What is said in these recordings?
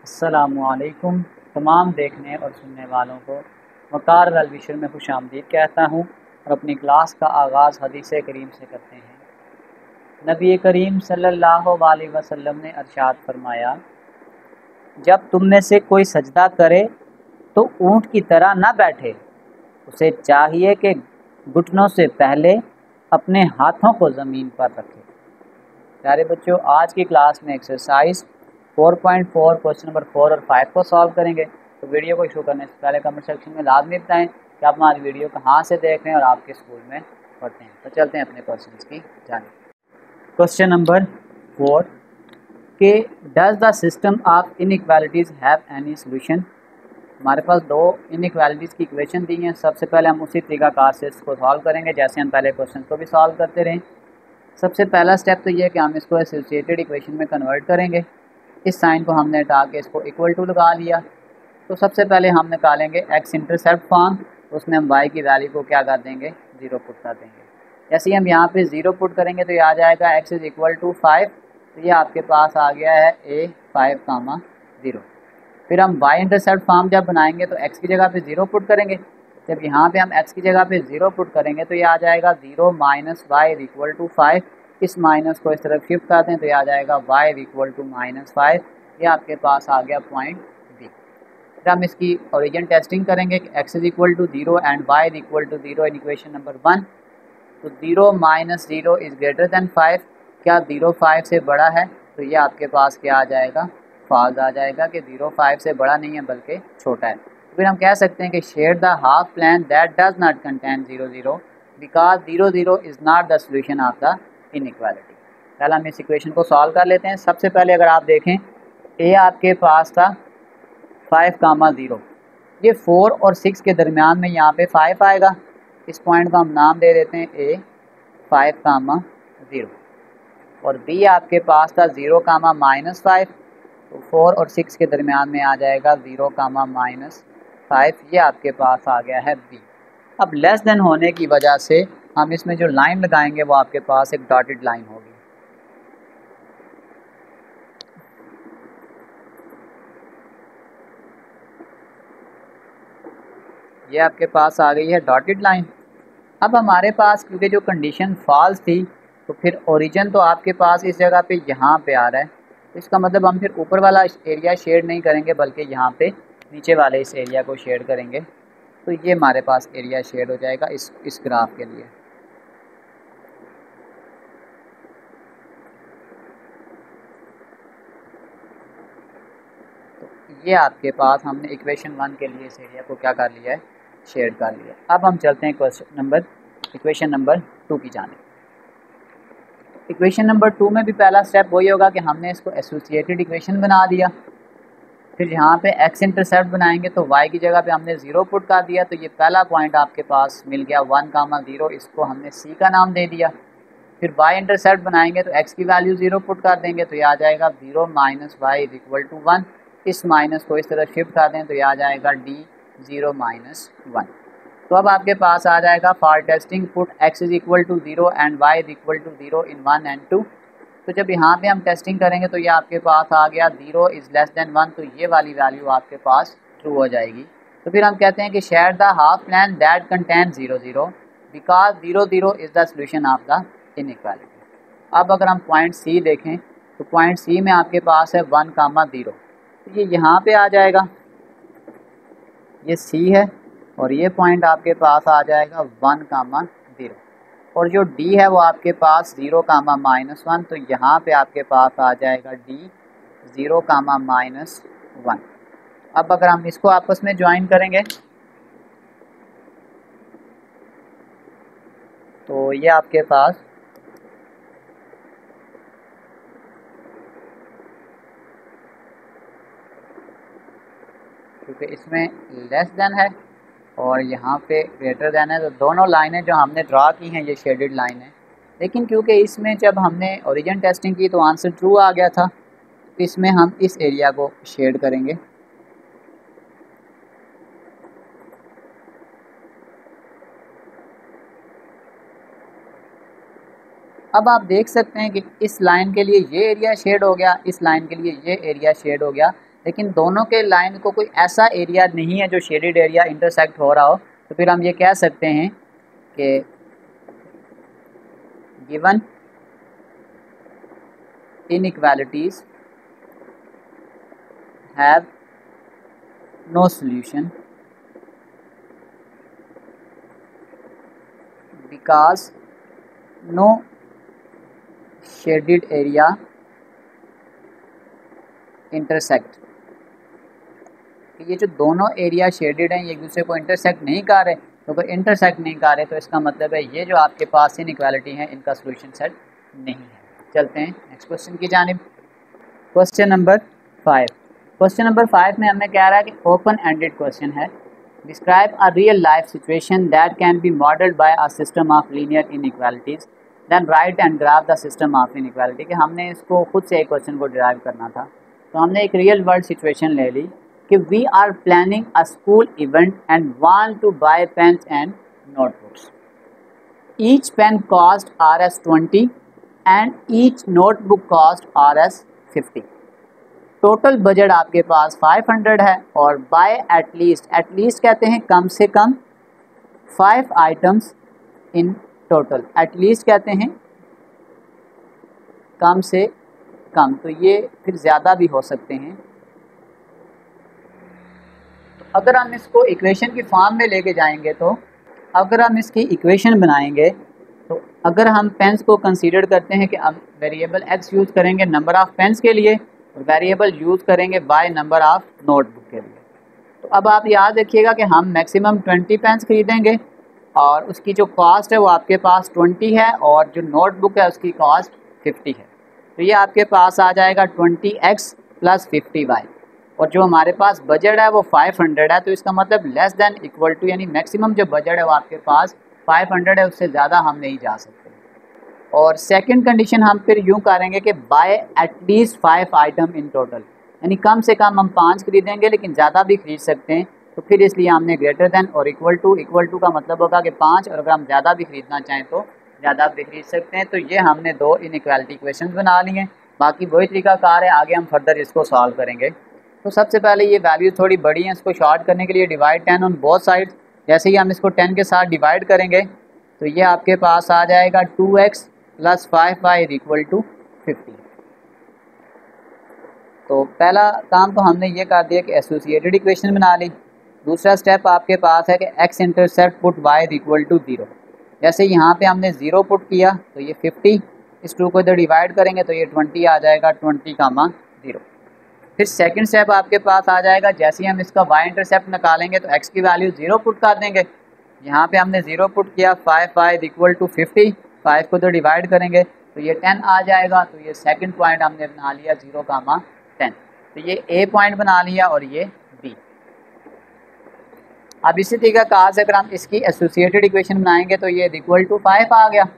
अस्सलामुअलैकुम तमाम देखने और सुनने वालों को वक़ार अल-बिशर में खुशामदीद कहता हूँ और अपनी क्लास का आगाज़ हदीस करीम से करते हैं। नबी करीम सल्लल्लाहु अलैहि वसल्लम ने इरशाद फरमाया, जब तुम में से कोई सजदा करे तो ऊँट की तरह न बैठे, उसे चाहिए कि घुटनों से पहले अपने हाथों को ज़मीन पर रखे। प्यारे बच्चों, आज की क्लास में एक्सरसाइज 4.4 क्वेश्चन नंबर 4 और 5 को सॉल्व करेंगे। तो वीडियो को शुरू करने से पहले कमेंट सेक्शन में लाजमी बताएं कि आप हमारी वीडियो कहाँ से देख रहे हैं और आपके स्कूल में पढ़ते हैं। तो चलते हैं अपने क्वेश्चंस की जानिब। क्वेश्चन नंबर 4 के does the system of inequalities have any solution. हमारे पास दो इनइक्वालिटीज़ की इक्वेशन दी हैं। सबसे पहले हम उसी तरीक़ाकार से इसको सॉल्व करेंगे जैसे हम पहले क्वेश्चन को भी सॉल्व करते रहें। सबसे पहला स्टेप तो ये है कि हम इसको एसोसिएटेड इक्वेशन में कन्वर्ट करेंगे। इस साइन को हमने हटा के इसको इक्वल टू लगा लिया। तो सबसे पहले हम निकालेंगे एक्स इंटरसेप्ट फॉर्म, उसमें हम वाई की वैल्यू को क्या कर देंगे, 0 पुट कर देंगे। जैसे ही हम यहाँ पे 0 पुट करेंगे तो ये आ जाएगा एक्स इज़ इक्वल टू 5। तो ये आपके पास आ गया है a 5, 0। फिर हम वाई इंटरसेप्ट फॉर्म जब बनाएंगे तो एक्स की जगह पे 0 पुट करेंगे। जब यहाँ पे हम एक्स की जगह पे 0 पुट करेंगे तो ये आ जाएगा 0 माइनस वाई इक्वल टू 5। इस माइनस को इस तरफ शिफ्ट कर दें तो ये आ जाएगा y इक्वल टू -5। ये आपके पास आ गया पॉइंट बी। फिर हम इसकी ओरिजिन टेस्टिंग करेंगे कि x is equal to 0 and y equal to 0 in equation number 1। तो 0 माइनस 0 इज़ ग्रेटर दैन 5। क्या 0 5 से बड़ा है? तो ये आपके पास क्या आ जाएगा, फॉल्स आ जाएगा कि 0 5 से बड़ा नहीं है बल्कि छोटा है। फिर हम कह सकते हैं कि share the half plan that does not contain 0 0 because 0 0 is not the solution of the inequality. पहले हम इस इक्वेशन को सॉल्व कर लेते हैं। सबसे पहले अगर आप देखें a आपके पास था 5, 0। ये 4 और 6 के दरमियान में यहाँ पे 5 आएगा। इस पॉइंट को हम नाम दे देते हैं a 5, 0। और b आपके पास था 0, -5। तो 4 और 6 के दरमियान में आ जाएगा 0, -5। ये आपके पास आ गया है b। अब लेस देन होने की वजह से हम इसमें जो लाइन लगाएंगे वो आपके पास एक डॉटेड लाइन होगी। ये आपके पास आ गई है डॉटेड लाइन। अब हमारे पास क्योंकि जो कंडीशन फॉल्स थी तो फिर ओरिजिन तो आपके पास इस जगह पे यहाँ पे आ रहा है। तो इसका मतलब हम फिर ऊपर वाला एरिया शेड नहीं करेंगे बल्कि यहाँ पे नीचे वाले इस एरिया को शेड करेंगे। तो ये हमारे पास एरिया शेड हो जाएगा इस ग्राफ के लिए। तो ये आपके पास हमने इक्वेशन 1 के लिए इस एरिया को क्या कर लिया है, शेड कर लिया। अब हम चलते हैं इक्वेशन नंबर 2 की जानिब। इक्वेशन नंबर 2 में भी पहला स्टेप वही होगा कि हमने इसको एसोसिएटेड इक्वेशन बना दिया। फिर यहाँ पे एक्स इंटरसेप्ट बनाएंगे तो y की जगह पे हमने 0 पुट कर दिया। तो ये पहला पॉइंट आपके पास मिल गया 1, 0। इसको हमने c का नाम दे दिया। फिर y इंटरसेप्ट बनाएंगे तो x की वैल्यू 0 पुट कर देंगे तो ये आ जाएगा 0 माइनस वाई इक्वल टू 1। इस माइनस को इस तरह शिफ्ट कर दें तो ये आ जाएगा d 0 माइनस 1। तो अब आपके पास आ जाएगा for testing put x is equal to 0 and y is equal to 0 in 1 and 2। तो जब यहाँ पे हम टेस्टिंग करेंगे तो ये आपके पास आ गया 0 इज़ लेस देन 1। तो ये वाली वैल्यू आपके पास ट्रू हो जाएगी। तो फिर हम कहते हैं कि share the half plan that contain 0 0 because 0 0 is the solution of the inequality. अब अगर हम पॉइंट सी देखें तो पॉइंट सी में आपके पास है 1, 0। तो ये यहाँ पे आ जाएगा, ये सी है और ये पॉइंट आपके पास आ जाएगा 1, 0। और जो d है वो आपके पास 0, -1। तो यहाँ पे आपके पास आ जाएगा d 0, -1। अब अगर हम इसको आपस में ज्वाइन करेंगे तो ये आपके पास क्योंकि इसमें लेस देन है और यहाँ पे ग्रेटर देन है तो दोनों लाइनें जो हमने ड्रा की हैं ये शेडेड लाइन है। लेकिन क्योंकि इसमें जब हमने ओरिजिन टेस्टिंग की तो आंसर ट्रू आ गया था, तो इसमें हम इस एरिया को शेड करेंगे। अब आप देख सकते हैं कि इस लाइन के लिए ये एरिया शेड हो गया, इस लाइन के लिए ये एरिया शेड हो गया। लेकिन दोनों के लाइन को कोई ऐसा एरिया नहीं है जो शेडेड एरिया इंटरसेक्ट हो रहा हो, तो फिर हम ये कह सकते हैं कि given inequalities have no solution because no shaded area intersect। ये जो दोनों एरिया शेडेड हैं ये एक दूसरे को इंटरसेक्ट नहीं कर रहे, तो अगर इंटरसेक्ट नहीं कर रहे तो इसका मतलब है ये जो आपके पास इनइक्वालिटी है इनका सोल्यूशन सेट नहीं है। चलते हैं नेक्स्ट क्वेश्चन की जानिब। Question number 5। क्वेश्चन नंबर 5 में हमें कह रहा है कि ओपन एंडेड क्वेश्चन है, describe a real life situation that can be modelled by a system of linear inequalities then write and graph the system of inequality. कि हमने इसको खुद से एक क्वेश्चन को डिराइव करना था, तो हमने एक रियल वर्ल्ड सिचुएशन ले ली कि we are planning a school event and want to buy pens and notebooks. Each pen cost Rs20 and each notebook cost Rs50। Total budget आपके पास 500 है और बाय एटलीस्ट कहते हैं कम से कम 5 आइटम्स इन टोटल। एटलीस्ट कहते हैं कम से कम, तो ये फिर ज़्यादा भी हो सकते हैं। तो अगर हम इसको इक्वेशन की फॉर्म में लेके जाएंगे, तो अगर हम इसकी इक्वेशन बनाएंगे, तो अगर हम पेन्स को कंसीडर करते हैं कि हम वेरिएबल x यूज़ करेंगे नंबर ऑफ़ पेन्स के लिए और वेरिएबल यूज़ करेंगे बाय नंबर ऑफ़ नोटबुक के लिए, तो अब आप याद रखिएगा कि हम मैक्सिमम 20 पेन्स खरीदेंगे और उसकी जो कॉस्ट है वो आपके पास 20 है और जो नोटबुक है उसकी कॉस्ट 50 है। तो ये आपके पास आ जाएगा 20x + 50y, और जो हमारे पास बजट है वो 500 है, तो इसका मतलब लेस देन इक्वल टू, यानी मैक्सिमम जो बजट है वो आपके पास 500 है, उससे ज़्यादा हम नहीं जा सकते। और सेकंड कंडीशन हम फिर यूँ करेंगे कि bye at least 5 item in total, यानी कम से कम हम 5 खरीदेंगे लेकिन ज़्यादा भी खरीद सकते हैं, तो फिर इसलिए हमने ग्रेटर देन और इक्वल टू का मतलब होगा कि 5, और अगर हम ज़्यादा भी खरीदना चाहें तो ज़्यादा भी खरीद सकते हैं। तो ये हमने 2 इनइक्वालिटी इक्वेशन बना लिए हैं, बाकी वही तरीकाकार है, आगे हम फर्दर इसको सॉल्व करेंगे। तो सबसे पहले ये वैल्यू थोड़ी बड़ी है, इसको शॉर्ट करने के लिए डिवाइड 10 ऑन बोथ साइड। जैसे ही हम इसको 10 के साथ डिवाइड करेंगे तो ये आपके पास आ जाएगा 2x + 5y = 50। तो पहला काम तो हमने ये कर दिया कि एसोसिएटेड इक्वेशन बना ली। दूसरा स्टेप आपके पास है कि x इंटरसेप्ट पुट y = 0। जैसे यहाँ पे हमने 0 पुट किया तो ये 50, इस 2 को इधर डिवाइड करेंगे तो ये 20 आ जाएगा, 20, 0। फिर सेकंड स्टेप आपके पास आ जाएगा, जैसे ही हम इसका y इंटरसेप्ट निकालेंगे तो x की वैल्यू 0 पुट कर देंगे। यहाँ पे हमने 0 पुट किया, 5y = 50, 5 को तो डिवाइड करेंगे तो ये 10 आ जाएगा। तो ये सेकंड पॉइंट हमने बना लिया 0, 10। तो ये A पॉइंट बना लिया और ये B। अब इसी तरीका कार से अगर हम इसकी एसोसिएटेड इक्वेशन बनाएंगे तो ये =5 आ गया।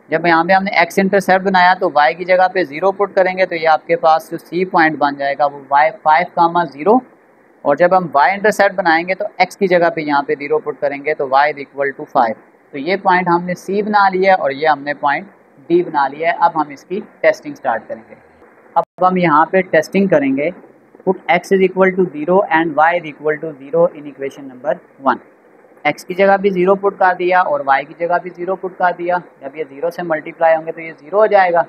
जब यहाँ पे हमने x इंटरसेप्ट बनाया तो y की जगह पे 0 पुट करेंगे तो ये आपके पास जो C पॉइंट बन जाएगा वो 5, 0। और जब हम y इंटरसेप्ट बनाएंगे तो x की जगह पे यहाँ पे 0 पुट करेंगे तो y = 5। तो ये पॉइंट हमने C बना लिया है और ये हमने पॉइंट D बना लिया है। अब हम इसकी टेस्टिंग स्टार्ट करेंगे। अब हम यहाँ पे टेस्टिंग करेंगे, put x = 0 and y = 0 in equation number 1। x की जगह भी 0 पुट कर दिया और y की जगह भी 0 पुट कर दिया। जब ये 0 से मल्टीप्लाई होंगे तो ये 0 हो जाएगा।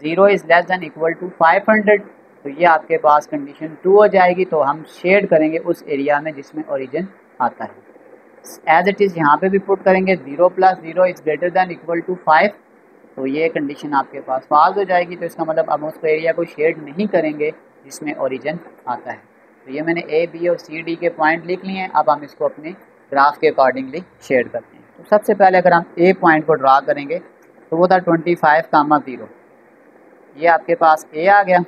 0 is less than equal to 500, तो ये आपके पास कंडीशन 2 हो जाएगी। तो हम शेड करेंगे उस एरिया में जिसमें ओरिजिन आता है। एज इट इज़ यहाँ पे भी पुट करेंगे 0 + 0 is greater than equal to 5, तो ये कंडीशन आपके पास फॉल्स हो जाएगी। तो इसका मतलब अब उस एरिया को शेड नहीं करेंगे जिसमें ओरिजिन आता है। तो ये मैंने A, B और C, D के पॉइंट लिख लिए हैं। अब हम इसको अपने ग्राफ के अकॉर्डिंगली शेड करते हैं। तो सबसे पहले अगर हम A पॉइंट को ड्रा करेंगे तो वो था 25, 0। ये आपके पास A आ गया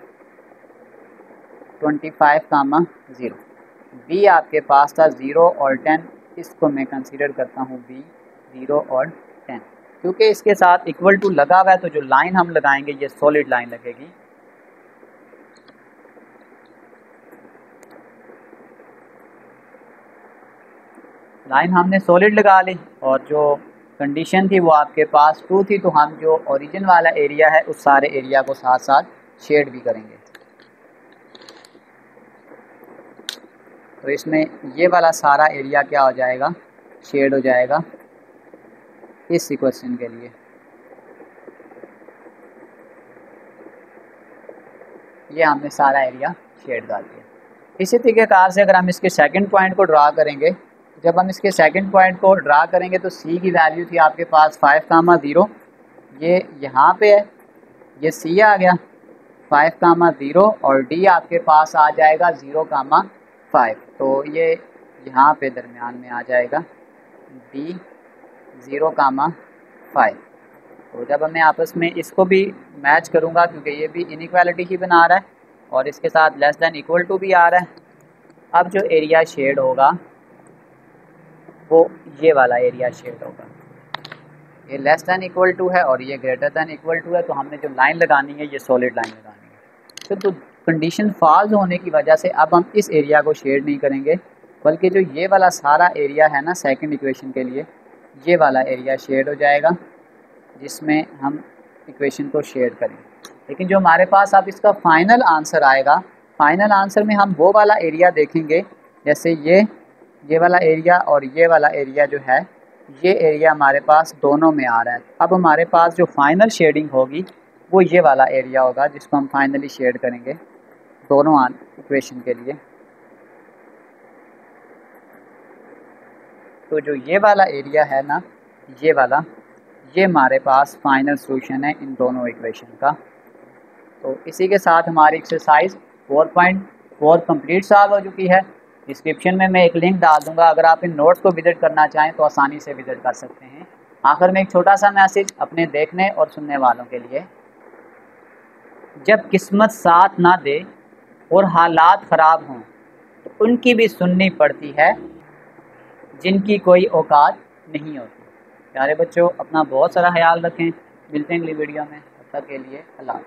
25, 0। B आपके पास था 0 और 10, इसको मैं कंसीडर करता हूँ B 0 और 10। क्योंकि इसके साथ इक्वल टू लगा हुआ है तो जो लाइन हम लगाएंगे ये सॉलिड लाइन लगेगी। लाइन हमने सॉलिड लगा ली और जो कंडीशन थी वो आपके पास 2 थी, तो हम जो ओरिजिन वाला एरिया है उस सारे एरिया को साथ साथ शेड भी करेंगे। तो इसमें ये वाला सारा एरिया क्या हो जाएगा, शेड हो जाएगा इस इक्वेशन के लिए। ये हमने सारा एरिया शेड डाल दिया। इसी तरीक़ेकार से अगर हम इसके सेकंड पॉइंट को ड्रा करेंगे, जब हम इसके सेकंड पॉइंट को ड्रा करेंगे तो सी की वैल्यू थी आपके पास 5,0, ये यहाँ पे है, ये सी आ गया 5,0 और डी आपके पास आ जाएगा 0,5। तो ये यहाँ पे दरमियान में आ जाएगा डी 0,5। तो जब मैं आपस में इसको भी मैच करूँगा, क्योंकि ये भी इनइक्वालिटी ही बना रहा है और इसके साथ लेस दैन इक्वल टू भी आ रहा है, अब जो एरिया शेड होगा वो ये वाला एरिया शेड होगा। ये लेस दैन इक्वल टू है और ये ग्रेटर दैन इक्वल टू है, तो हमने जो लाइन लगानी है ये सॉलिड लाइन लगानी है। तो कंडीशन फॉल्स होने की वजह से अब हम इस एरिया को शेड नहीं करेंगे, बल्कि जो ये वाला सारा एरिया है ना सेकंड इक्वेशन के लिए, ये वाला एरिया शेड हो जाएगा जिसमें हम इक्वेशन को शेड करेंगे। लेकिन जो हमारे पास अब इसका फाइनल आंसर आएगा, फाइनल आंसर में हम वो वाला एरिया देखेंगे, जैसे ये वाला एरिया और ये वाला एरिया जो है, ये एरिया हमारे पास दोनों में आ रहा है। अब हमारे पास जो फाइनल शेडिंग होगी वो ये वाला एरिया होगा जिसको हम फाइनली शेड करेंगे दोनों इक्वेशन के लिए। तो जो ये वाला एरिया है ना, ये वाला, ये हमारे पास फाइनल सॉल्यूशन है इन दोनों इक्वेशन का। तो इसी के साथ हमारी एक्सरसाइज 4.4 कंप्लीट सॉल्व हो चुकी है। डिस्क्रिप्शन में मैं एक लिंक डाल दूंगा, अगर आप इन नोट्स को विजिट करना चाहें तो आसानी से विजिट कर सकते हैं। आखिर में एक छोटा सा मैसेज अपने देखने और सुनने वालों के लिए, जब किस्मत साथ ना दे और हालात ख़राब हों तो उनकी भी सुननी पड़ती है जिनकी कोई औकात नहीं होती। प्यारे बच्चों, अपना बहुत सारा ख्याल रखें। मिलते हैं अगली वीडियो में, तब तक के लिए अल्लाह।